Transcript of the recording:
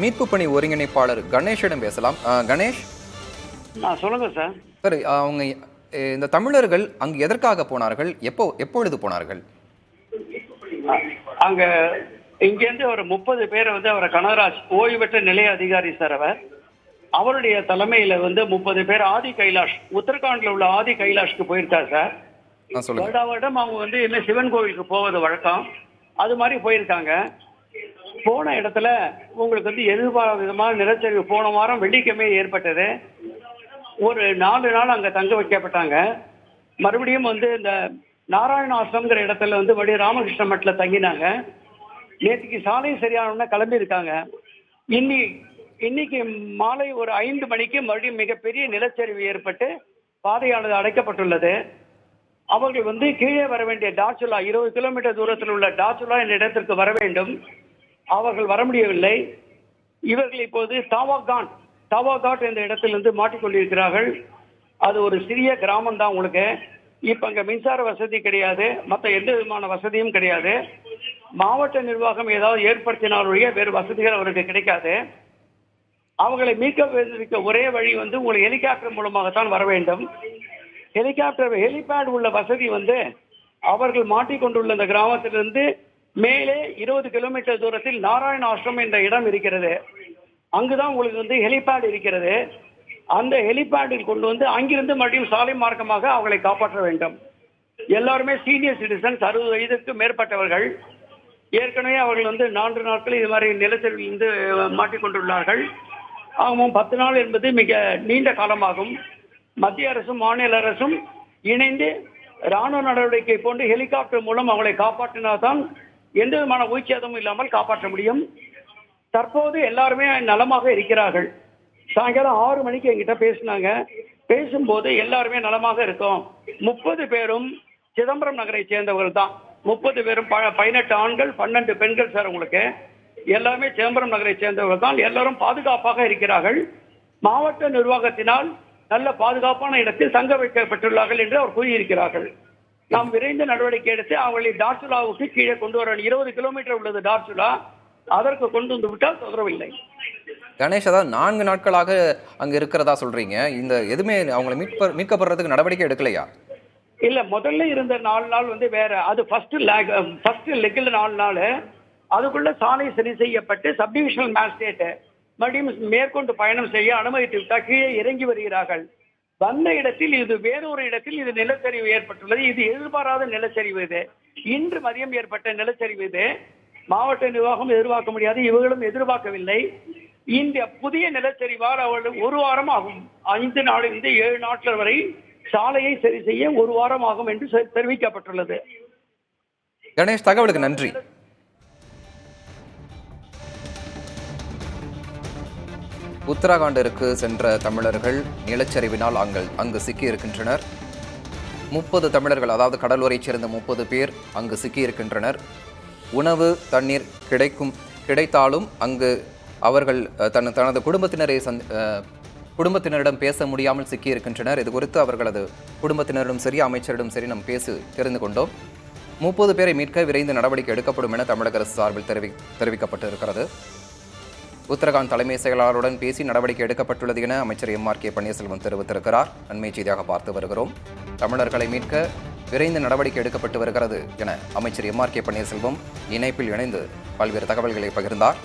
மீட்பு பணி ஒருங்கிணைப்பாளர் கணேஷிடம் பேசலாம். கணேஷ், சொல்லுங்க சார். சரி, அவங்க இந்த தமிழர்கள் அங்கு எதற்காக போனார்கள், எப்பொழுது போனார்கள்? அங்க இங்கேருந்து ஒரு 30 பேரை அவரை கனகராஜ் ஓய்வு பெற்ற நிலைய அதிகாரி சார் அவருடைய தலைமையில 30 பேர் ஆதி கைலாஷ், உத்தரகாண்ட்ல உள்ள ஆதி கைலாஷ்க்கு போயிருக்காரு சார். வருடம் அவங்க என்ன சிவன் கோவிலுக்கு போவது வழக்கம், அது மாதிரி போயிருக்காங்க. போன இடத்துல உங்களுக்கு எதிர்பாராத விதமான நிலச்சரிவு போன வாரம் வெள்ளிக்கிழமை ஏற்பட்டது. ஒரு 4 நாள் அங்க தங்க வைக்கப்பட்டாங்க. மறுபடியும் இந்த நாராயண ஆசிரம்ங்கிற இடத்துல மறுபடியும் ராமகிருஷ்ண மட்டில் தங்கினாங்க. நேற்றுக்கு சாலை சரியான கிளம்பி இருக்காங்க. இன்னைக்கு மாலை ஒரு 5 மணிக்கு மறுபடியும் மிகப்பெரிய நிலச்சரிவு ஏற்பட்டு பாதையானது அடைக்கப்பட்டுள்ளது. அவர்கள் கீழே வர வேண்டிய டார்ச்சுலா 20 கிலோமீட்டர் தூரத்தில் உள்ள டார்ச்சுலா என்ற இடத்திற்கு வர வேண்டும். அவர்கள் வர முடியவில்லை. இவர்கள் இப்போது தாவாகாட் என்ற இடத்திலிருந்து மாட்டிக்கொண்டிருக்கிறார்கள். அது ஒரு சிறிய கிராமம் தான் உங்களுக்கு. இப்ப அங்க மின்சார வசதி கிடையாது, மற்ற எந்த விதமான வசதியும் கிடையாது. மாவட்ட நிர்வாகம் ஏதாவது ஏற்படுத்தினாலுடைய வேறு வசதிகள் அவருக்கு கிடைக்காது. அவங்களை மீட்க ஒரே வழி உங்களுக்கு ஹெலிகாப்டர் மூலமாகத்தான் வர வேண்டும். ஹெலிபேட் உள்ள வசதி அவர்கள் மாட்டிக்கொண்டுள்ள இந்த கிராமத்திலிருந்து மேலே 20 கிலோமீட்டர் தூரத்தில் நாராயண ஆசிரம் என்ற இடம் இருக்கிறது. அங்குதான் உங்களுக்கு ஹெலிபேட் இருக்கிறது. அந்த ஹெலிபேடில் கொண்டு அங்கிருந்து மறுபடியும் சாலை மார்க்கமாக அவங்களை காப்பாற்ற வேண்டும். எல்லாருமே சீனியர் சிட்டிசன்ஸ், 60 வயதுக்கு மேற்பட்டவர்கள். ஏற்கனவே அவர்கள் 4 நாட்கள் இது மாதிரி நிலச்சரிவிலிருந்து மாட்டிக்கொண்டுள்ளார்கள். ஆகும் 10 நாள் என்பது மிக நீண்ட காலமாகும். மத்திய அரசும் மாநில அரசும் இணைந்து ராணுவ நடவடிக்கை போன்று ஹெலிகாப்டர் மூலம் அவங்களை காப்பாற்றினால்தான் எந்த விதமான உயிர்ச்சேதமும் இல்லாமல் காப்பாற்ற முடியும். தற்போது எல்லாருமே நலமாக இருக்கிறார்கள். சாயங்காலம் 6 மணிக்கு என்கிட்ட பேசினாங்க. பேசும்போது எல்லாருமே நலமாக இருக்கும். 30 பேரும் சிதம்பரம் நகரை சேர்ந்தவர்கள் தான். 30 பேரும் 18 ஆண்கள் 12 பெண்கள் சார். உங்களுக்கு எல்லாருமே சிதம்பரம் நகரை சேர்ந்தவர்கள் தான். எல்லாரும் பாதுகாப்பாக இருக்கிறார்கள். மாவட்ட நிர்வாகத்தினால் நல்ல பாதுகாப்பான இடத்தில் தங்க வைக்கப்பட்டுள்ளார்கள் என்று அவர் கூறியிருக்கிறார்கள். நாம் விரைந்த நடவடிக்கை எடுத்து அவர்களை டார்ச்சுலாவுக்கு கீழே கொண்டு வர 20 கிலோமீட்டர் உள்ளது டார்ச்சுலா, அதற்கு கொண்டு வந்து விட்டால் தொடரவில்லை. கணேஷ், அதாவது 4 நாட்களாக அங்க இருக்கிறதா சொல்றீங்க. இந்த எதுவுமே அவங்களை மீட்கப்படுறதுக்கு நடவடிக்கை எடுக்கலையா? இல்ல, முதல்ல இருந்த 4 நாள் வேற. அது ஃபர்ஸ்ட் லெக்கில் 4 நாள். அதுக்குள்ள சாலை சரி செய்யப்பட்டு சப்டிவிஷனல் மேஜிஸ்ட்ரேட் மறுபடியும் மேற்கொண்டு பயணம் செய்ய அனுமதித்து விட்டால் கீழே இறங்கி வருகிறார்கள். வந்த இடத்தில் இது வேறொரு இடத்தில் இது நிலச்சரிவு ஏற்பட்டுள்ளது. இது எதிர்பாராத நிலச்சரிவு. இது இன்று மதியம் ஏற்பட்ட நிலச்சரிவு. இது மாவட்ட நிர்வாகம் எதிர்பார்க்க முடியாது, இவர்களும் எதிர்பார்க்கவில்லை. இந்த புதிய நிலச்சரிவால் அவர்கள் 1 வாரம் ஆகும். 5 நாளிலிருந்து 7 நாட்கள் வரை சாலையை சரி செய்ய 1 வாரம் ஆகும் என்று தெரிவிக்கப்பட்டுள்ளது. கணேஷ், தகவலுக்கு நன்றி. உத்தராகண்டிற்கு சென்ற தமிழர்கள் நிலச்சரிவினால் அங்கு சிக்கியிருக்கின்றனர். 30 தமிழர்கள், அதாவது கடலூரைச் சேர்ந்த 30 பேர் அங்கு சிக்கியிருக்கின்றனர். உணவு தண்ணீர் கிடைத்தாலும் அங்கு அவர்கள் தனது குடும்பத்தினரிடம் பேச முடியாமல் சிக்கியிருக்கின்றனர். இது குறித்து அவர்களது குடும்பத்தினரிடம் சரி, அமைச்சரிடம் சரி நாம் பேசி தெரிந்து கொண்டோம். 30 பேரை மீட்க விரைந்து நடவடிக்கை எடுக்கப்படும் என தமிழக அரசு சார்பில் தெரிவிக்கப்பட்டிருக்கிறது. உத்தரகாண்ட் தலைமை செயலாளருடன் பேசி நடவடிக்கை எடுக்கப்பட்டுள்ளது என அமைச்சர் MRK பன்னீர்செல்வம் தெரிவித்திருக்கிறார். அண்மை செய்தியாக பார்த்து வருகிறோம். தமிழர்களை மீட்க விரைந்து நடவடிக்கை எடுக்கப்பட்டு வருகிறது என அமைச்சர் MRK பன்னீர்செல்வம் இணைப்பில் இணைந்து பல்வேறு தகவல்களை பகிர்ந்தார்.